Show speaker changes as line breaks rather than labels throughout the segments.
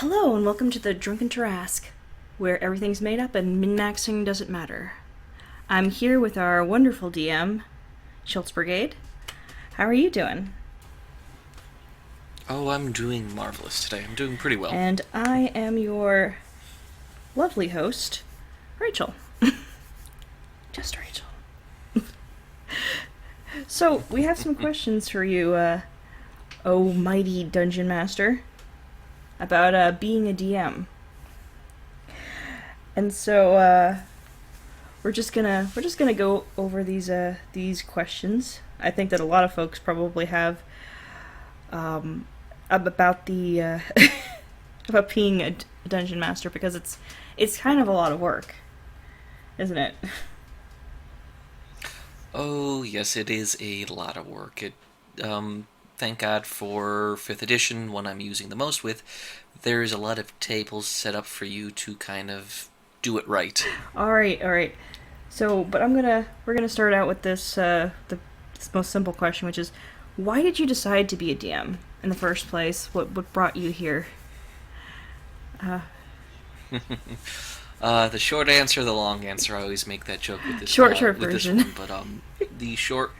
Hello and welcome to the Drunken Tarrasque, where everything's made up and min-maxing doesn't matter. I'm here with our wonderful DM, Schultz Brigade. How are you doing?
Oh, I'm doing marvelous today. I'm doing pretty well.
And I am your lovely host, Rachel. Just Rachel. So, we have some questions for you, oh mighty Dungeon Master, about being a DM. And so we're just gonna go over these questions. I think that a lot of folks probably have about the about being a dungeon master, because it's kind of a lot of work, isn't it?
Oh, yes, it is a lot of work. Thank God for 5th edition, one I'm using the most with. There's a lot of tables set up for you to kind of do it right.
All right. So, but we're gonna start out with this most simple question, which is, why did you decide to be a DM in the first place? What brought you here?
The short answer, the long answer. I always make that joke with this
Short
with
version.
this one, but the short,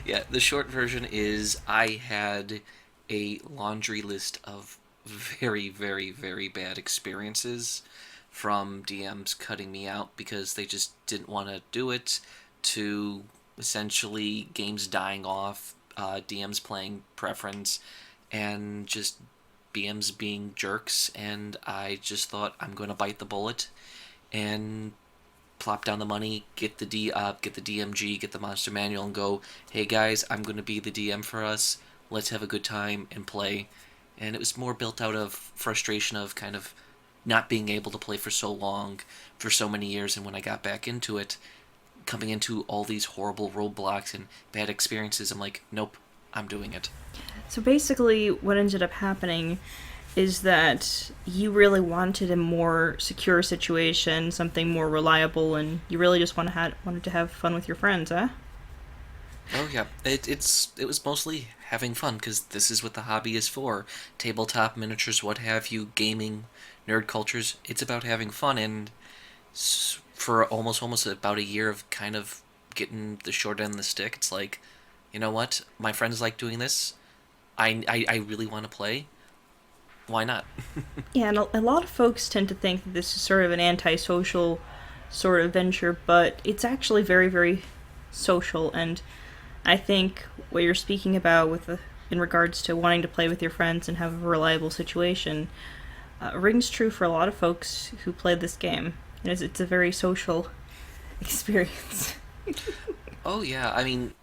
yeah, the short version is I had a laundry list of very, very, very bad experiences from DMs cutting me out because they just didn't want to do it, to essentially games dying off, DMs playing preference, and just BMs being jerks, and I just thought I'm going to bite the bullet and plop down the money, get the get the DMG, get the monster manual, and go, hey guys, I'm going to be the DM for us. Let's have a good time and play. And it was more built out of frustration of kind of not being able to play for so long, for so many years, and when I got back into it, coming into all these horrible roadblocks and bad experiences, I'm like, nope, I'm doing it.
So basically, what ended up happening is that you really wanted a more secure situation, something more reliable, and you really just wanted to have fun with your friends, huh?
Oh yeah, it was mostly having fun, because this is what the hobby is for. Tabletop, miniatures, what have you, gaming, nerd cultures. It's about having fun, and for almost about a year of kind of getting the short end of the stick, it's like, you know what? My friends like doing this. I really want to play. Why not?
Yeah, and a lot of folks tend to think that this is sort of an antisocial sort of venture, but it's actually very, very social. And I think what you're speaking about in regards to wanting to play with your friends and have a reliable situation rings true for a lot of folks who play this game. It's a very social experience.
Oh yeah, I mean,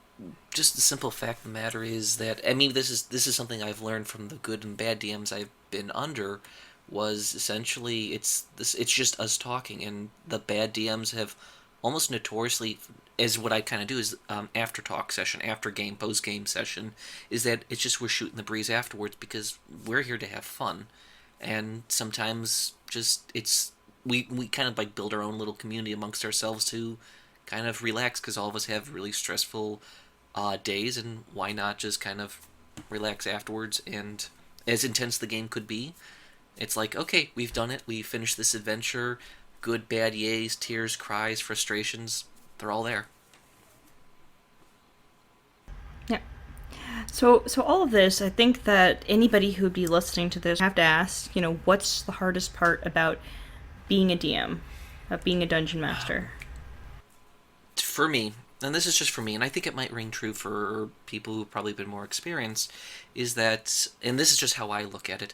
just the simple fact of the matter is that, I mean, this is something I've learned from the good and bad DMs I've been under, was essentially it's just us talking, and the bad DMs have almost notoriously, as what I kind of do is after talk session, after game, post game session, is that it's just we're shooting the breeze afterwards, because we're here to have fun, and sometimes just we kind of like build our own little community amongst ourselves to kind of relax, because all of us have really stressful days, and why not just kind of relax afterwards? And as intense the game could be, it's like, okay, we've done it, we finished this adventure, good, bad, yays, tears, cries, frustrations, they're all there.
Yeah. So all of this, I think that anybody who would be listening to this have to ask, what's the hardest part about being a DM, about being a dungeon master?
For me, and this is just for me, and I think it might ring true for people who've probably been more experienced, is that, and this is just how I look at it,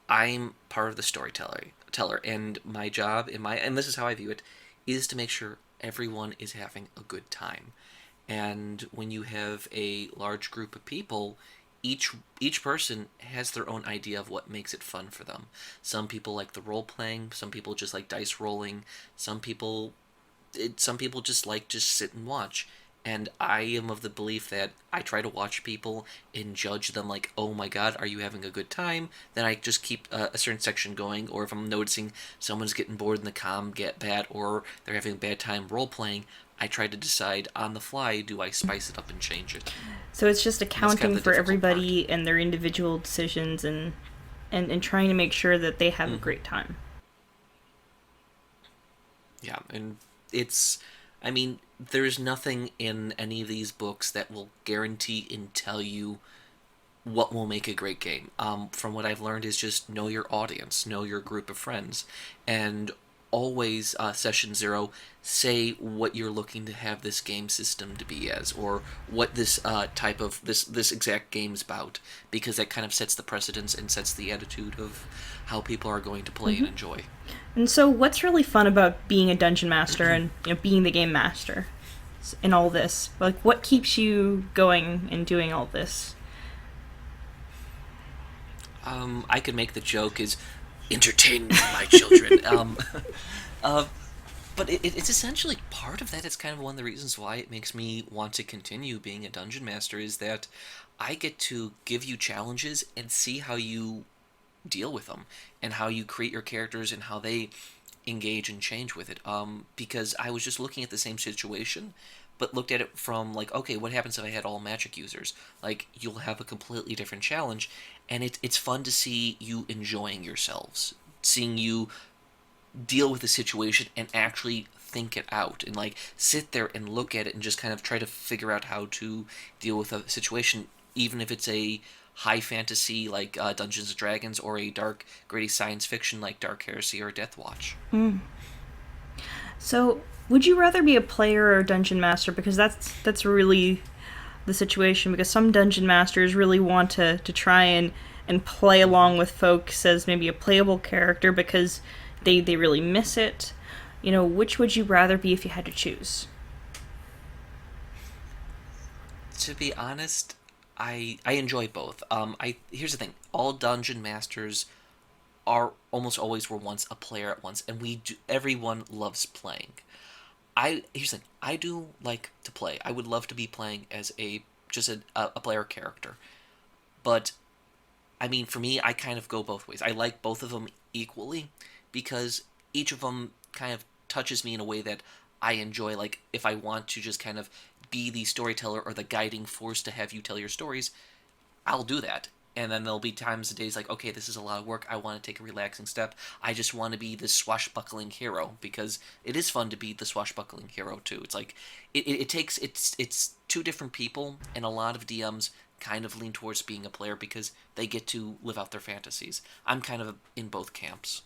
I'm part of the storyteller, and my job, and this is how I view it, is to make sure everyone is having a good time. And when you have a large group of people, each person has their own idea of what makes it fun for them. Some people like the role playing, some people just like dice rolling, some people just like just sit and watch. And I am of the belief that I try to watch people and judge them like, oh my god, are you having a good time? Then I just keep a certain section going, or if I'm noticing someone's getting bored in the get that, or they're having a bad time role-playing, I try to decide on the fly, do I spice it up and change it?
So it's just
And that's kind
accounting
of the
for
difficult part.
everybody and their individual decisions and and trying to make sure that they have a
Mm-hmm.
great time.
Yeah, and it's, I mean, there's nothing in any of these books that will guarantee and tell you what will make a great game. From what I've learned is just know your audience, know your group of friends, and always session zero, say what you're looking to have this game system to be as, or what this type of this exact game's about, because that kind of sets the precedence and sets the attitude of how people are going to play and enjoy.
And so, what's really fun about being a dungeon master and being the game master in all this? Like, what keeps you going and doing all this?
I could make the joke is entertain my children. uh, but it's essentially part of that. It's kind of one of the reasons why it makes me want to continue being a dungeon master is that I get to give you challenges and see how you deal with them and how you create your characters and how they engage and change with it. Because I was just looking at the same situation, but looked at it from like, okay, what happens if I had all magic users? Like, you'll have a completely different challenge, and it's fun to see you enjoying yourselves, seeing you deal with the situation and actually think it out and like sit there and look at it and just kind of try to figure out how to deal with a situation, even if it's a high fantasy like Dungeons and Dragons or a dark gritty science fiction like Dark Heresy or Death Watch.
So, would you rather be a player or a dungeon master? Because that's really the situation. Because some dungeon masters really want to try and play along with folks as maybe a playable character because they really miss it. Which would you rather be if you had to choose?
To be honest, I enjoy both. I Here's the thing: all dungeon masters are almost always were once a player at once, and everyone loves playing. Here's the thing: I do like to play. I would love to be playing as a player character, but I mean, for me, I kind of go both ways. I like both of them equally because each of them kind of touches me in a way that I enjoy. Like, if I want to just kind of be the storyteller or the guiding force to have you tell your stories, I'll do that. And then there'll be times and days like, okay, this is a lot of work. I want to take a relaxing step. I just want to be this swashbuckling hero because it is fun to be the swashbuckling hero too. It's like it takes it's two different people, and a lot of DMs kind of lean towards being a player because they get to live out their fantasies. I'm kind of in both camps,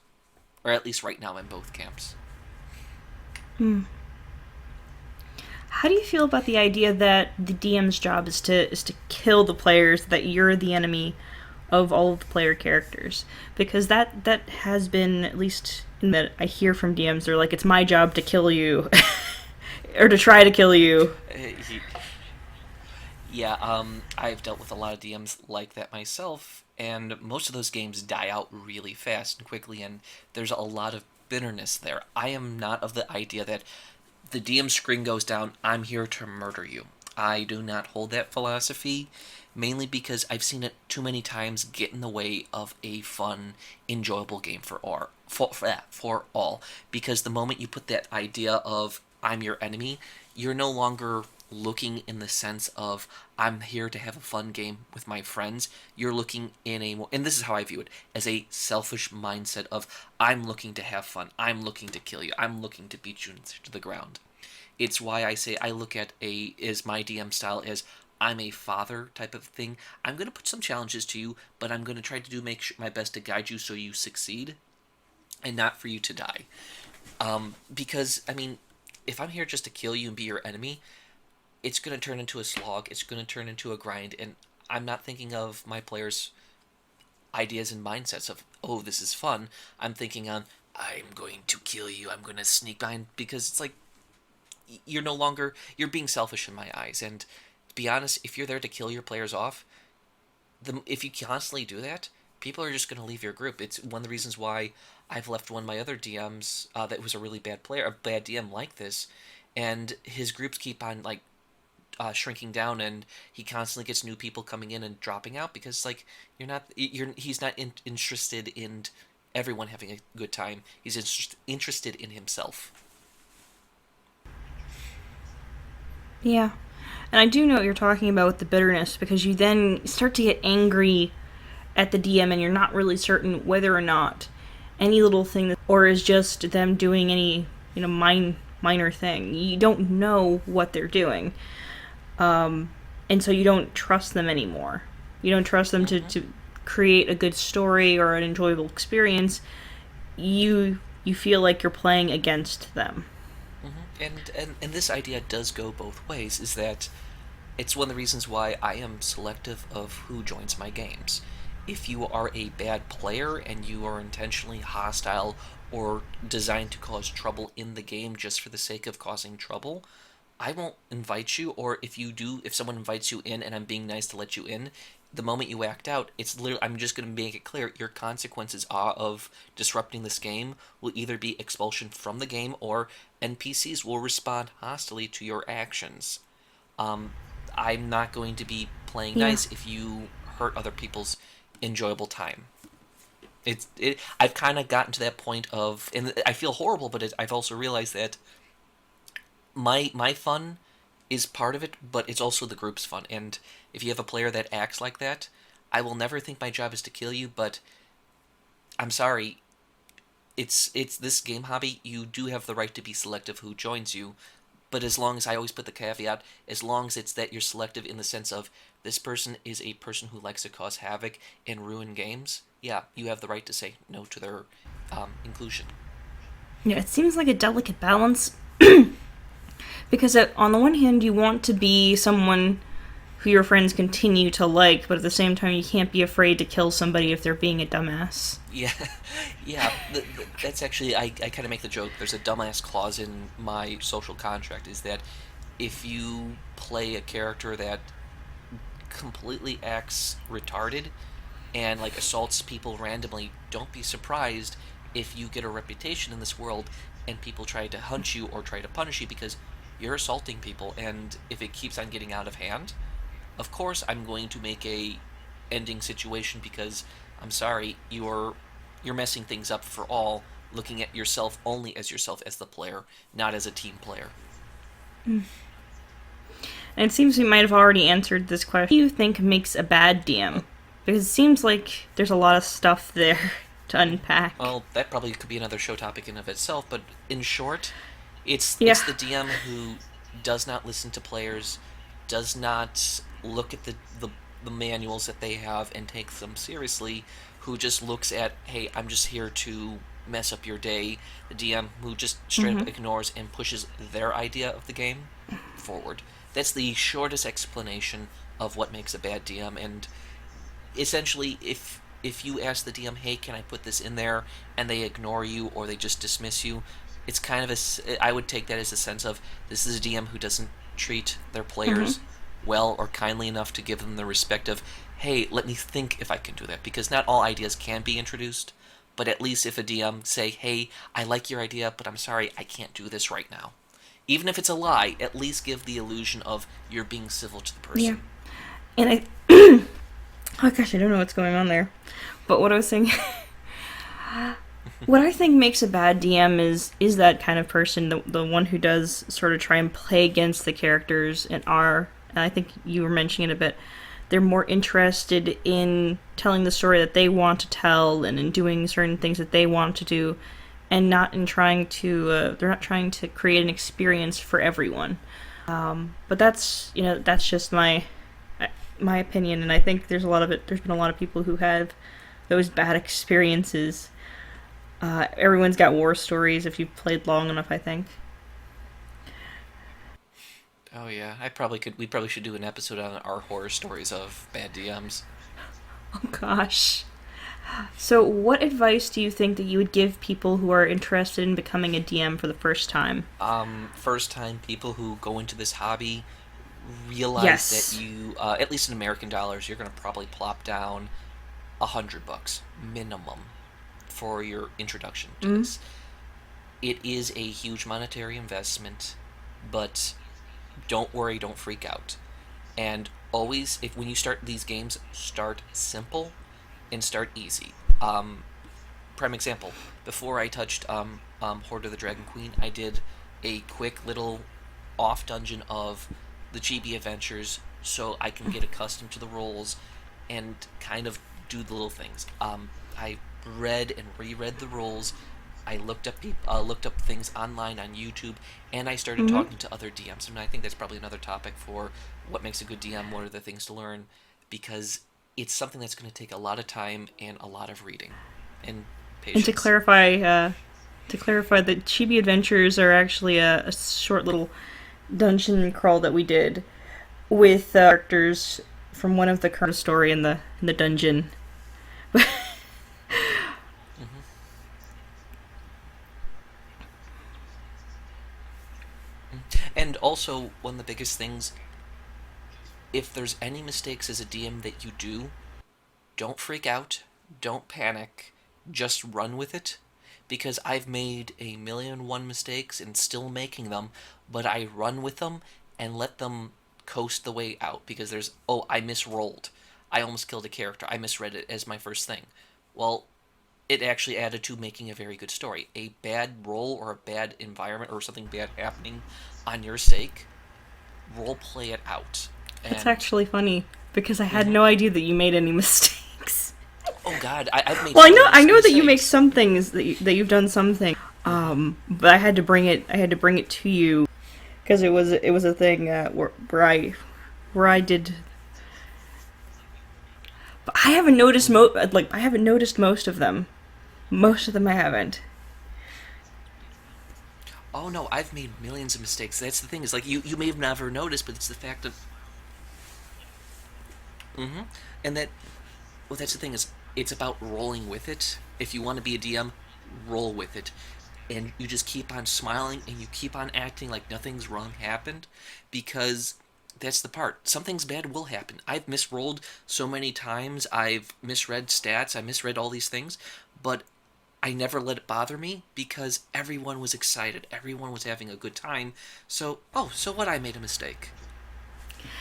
or at least right now I'm in both camps.
How do you feel about the idea that the DM's job is to kill the players, that you're the enemy of all of the player characters? Because that has been, at least in that I hear from DMs, they're like, it's my job to kill you, or to try to kill you.
Yeah, I've dealt with a lot of DMs like that myself, and most of those games die out really fast and quickly, and there's a lot of bitterness there. I am not of the idea that the DM screen goes down, I'm here to murder you. I do not hold that philosophy, mainly because I've seen it too many times get in the way of a fun, enjoyable game for all. Because the moment you put that idea of I'm your enemy, you're no longer looking in the sense of I'm here to have a fun game with my friends. You're looking in and this is how I view it, as a selfish mindset of I'm looking to have fun. I'm looking to kill you. I'm looking to beat you to the ground. It's why I say I look at as my DM style as I'm a father type of thing. I'm going to put some challenges to you, but I'm going to try to my best to guide you so you succeed and not for you to die. Because, I mean, if I'm here just to kill you and be your enemy, it's going to turn into a slog, it's going to turn into a grind, and I'm not thinking of my players' ideas and mindsets of, oh, this is fun. I'm thinking on, I'm going to kill you, I'm going to sneak behind, because it's like, you're being selfish in my eyes, and to be honest, if you're there to kill your players off, if you constantly do that, people are just going to leave your group. It's one of the reasons why I've left one of my other DMs that was a really bad player, a bad DM like this, and his groups keep on, like, shrinking down, and he constantly gets new people coming in and dropping out because like he's not interested in everyone having a good time. He's interested in himself.
Yeah. And I do know what you're talking about with the bitterness, because you then start to get angry at the DM and you're not really certain whether or not any little thing or is just them doing any, minor thing. You don't know what they're doing. And so you don't trust them anymore. You don't trust them to create a good story or an enjoyable experience. You feel like you're playing against them.
And this idea does go both ways, is that it's one of the reasons why I am selective of who joins my games. If you are a bad player and you are intentionally hostile or designed to cause trouble in the game just for the sake of causing trouble, I won't invite you. Or if someone invites you in and I'm being nice to let you in, the moment you act out, I'm just going to make it clear your consequences of disrupting this game will either be expulsion from the game or NPCs will respond hostily to your actions. I'm not going to be playing nice if you hurt other people's enjoyable time. I've kind of gotten to that point of, and I feel horrible, but I've also realized that my fun is part of it, but it's also the group's fun. And if you have a player that acts like that, I will never think my job is to kill you, but I'm sorry. It's this game hobby. You do have the right to be selective who joins you, but as long as I always put the caveat, as long as it's that you're selective in the sense of this person is a person who likes to cause havoc and ruin games, yeah, you have the right to say no to their inclusion.
Yeah, it seems like a delicate balance. Because on the one hand, you want to be someone who your friends continue to like, but at the same time, you can't be afraid to kill somebody if they're being a dumbass.
Yeah, that's actually, I kind of make the joke, there's a dumbass clause in my social contract, is that if you play a character that completely acts retarded and, like, assaults people randomly, don't be surprised if you get a reputation in this world and people try to hunt you or try to punish you because you're assaulting people, and if it keeps on getting out of hand, of course I'm going to make a ending situation because, I'm sorry, you're messing things up for all, looking at yourself only as yourself as the player, not as a team player.
And it seems we might have already answered this question. What do you think makes a bad DM? Because it seems like there's a lot of stuff there to unpack.
Well, that probably could be another show topic in of itself, but in short, it's the DM who does not listen to players, does not look at the manuals that they have and take them seriously, who just looks at, hey, I'm just here to mess up your day. The DM who just straight up ignores and pushes their idea of the game forward. That's the shortest explanation of what makes a bad DM, and essentially, if you ask the DM, hey, can I put this in there, and they ignore you or they just dismiss you, it's kind of I would take that as a sense of, this is a DM who doesn't treat their players well or kindly enough to give them the respect of, hey, let me think if I can do that, because not all ideas can be introduced, but at least if a DM say, hey, I like your idea, but I'm sorry, I can't do this right now. Even if it's a lie, at least give the illusion of you're being civil to the person.
Yeah. And oh gosh, I don't know what's going on there. But what I was saying, what I think makes a bad DM is that kind of person, the one who does sort of try and play against the characters and I think you were mentioning it a bit, they're more interested in telling the story that they want to tell and in doing certain things that they want to do, and not in trying to, they're not trying to create an experience for everyone. But that's just my opinion, and I think there's been a lot of people who have those bad experiences. Everyone's got war stories if you've played long enough, I think.
Oh yeah, we probably should do an episode on our horror stories of bad DMs.
Oh gosh. So what advice do you think that you would give people who are interested in becoming a DM for the first time?
First time people who go into this hobby realize that you, at least in American dollars, you're going to probably plop down $100 minimum for your introduction to this. It is a huge monetary investment, but don't worry, don't freak out. And always, when you start these games, start simple and start easy. Prime example, before I touched Horde of the Dragon Queen, I did a quick little off dungeon of the Chibi Adventures so I can get accustomed to the roles and kind of do the little things. I read and reread the rules. I looked up things online on YouTube, and I started
Mm-hmm.
talking to other DMs. And I think that's probably another topic for what makes a good DM. What are the things to learn? Because it's something that's going to take a lot of time and a lot of reading and
And
patience.
to clarify, the Chibi Adventures are actually a short little dungeon crawl that we did with characters from one of the current story in the dungeon.
Hmm. And also, one of the biggest things, if there's any mistakes as a DM that you do, don't freak out, don't panic, just run with it. Because I've made a million and one mistakes and still making them, but I run with them and let them coast the way out. Because I misrolled. I almost killed a character. I misread it as my first thing. Well, it actually added to making a very good story. A bad roll or a bad environment or something bad happening on your sake, role play it out.
That's
And
actually funny because I had
mhm.
no idea that you made any mistakes.
Oh God, I've made
Well,
so
I
many
know that you make
mistakes.
some things that you've done some things.
Hmm.
But I had to bring it to you because it was a thing where I did. But I haven't noticed
Hmm.
I haven't noticed most of them. Most of them I haven't.
Oh no, I've made millions of mistakes. That's the thing. Is like you may have never noticed, but it's the fact of. Hmm. And that well, that's the thing is it's about rolling with it. If you want to be a DM, roll with it, and you just keep on smiling and you keep on acting like nothing's wrong happened, because that's the part. Something's bad will happen. I've misrolled so many times. I've misread stats. I misread all these things, but I never let it bother me because everyone was excited. Everyone was having a good time. So, oh, so what? I made a mistake.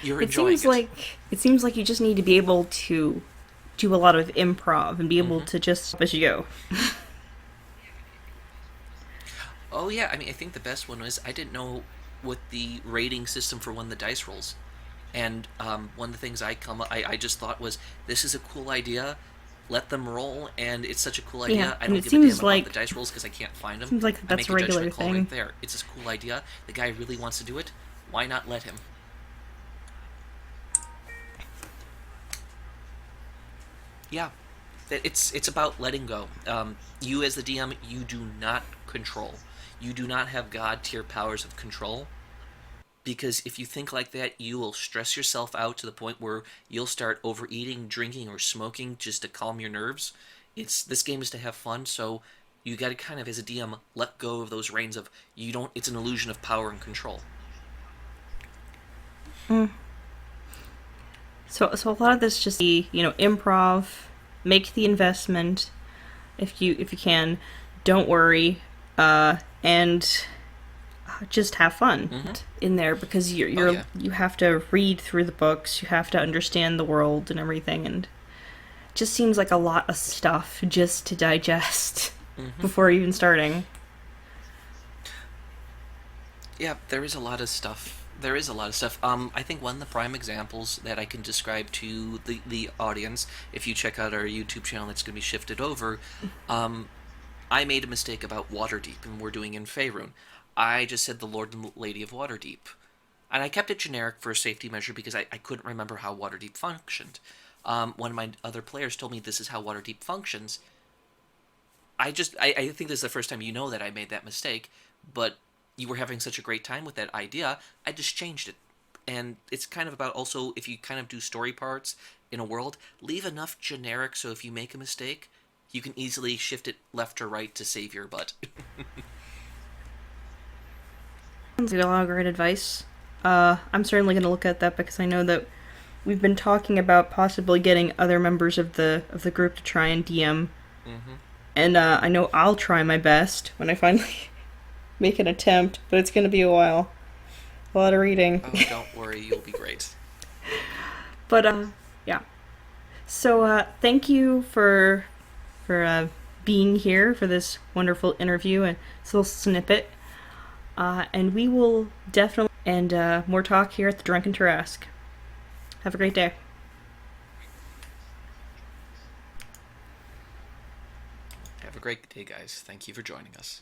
You're enjoying it.
It seems like you just need to be able to do a lot of improv and be able
Hmm.
to just as you go.
Oh yeah, I mean, I think the best one was I didn't know what the rating system for one of the dice rolls, and one of the things I just thought was this is a cool idea. Let them roll, and it's such a cool
Yeah,
idea. I
and
don't
it
give a damn about the
like
dice rolls because I can't find them.
seems like
I
that's
make
a
a
regular
judgment call right
thing.
there. It's this cool idea. The guy really wants to do it. Why not let him? Yeah, it's about letting go. You as the DM, you do not control. You do not have god tier powers of control, because if you think like that, you will stress yourself out to the point where you'll start overeating, drinking, or smoking just to calm your nerves. It's this game is to have fun, so you got to kind of as a DM let go of those reins of you don't. It's an illusion of power and control.
Mm. So a lot of this just be improv, make the investment if you can, don't worry, and just have fun
Mm-hmm.
in there because
Oh yeah.
you have to read through the books, you have to understand the world and everything, and it just seems like a lot of stuff just to digest
Mm-hmm.
before even starting.
Yeah, there is a lot of stuff. There is a lot of stuff. I think one of the prime examples that I can describe to the audience, if you check out our YouTube channel that's going to be shifted over, um, I made a mistake about Waterdeep, and we're doing in Faerun. I just said the Lord and Lady of Waterdeep. And I kept it generic for a safety measure because I couldn't remember how Waterdeep functioned. One of my other players told me this is how Waterdeep functions. I think this is the first time you know that I made that mistake, but you were having such a great time with that idea, I just changed it. And it's kind of about also if you kind of do story parts in a world, leave enough generic so if you make a mistake, you can easily shift it left or right to save your butt.
Sounds like a lot of great advice. I'm certainly going to look at that because I know that we've been talking about possibly getting other members of the group to try and DM,
Mm-hmm.
and I know I'll try my best when I finally make an attempt, but it's going to be a while. A lot of reading.
Oh, don't worry, you'll be great.
But yeah. So thank you for being here for this wonderful interview and this little snippet. And we will definitely and more talk here at the Drunken Tarrasque. Have a great day.
great day, guys. Thank you for joining us.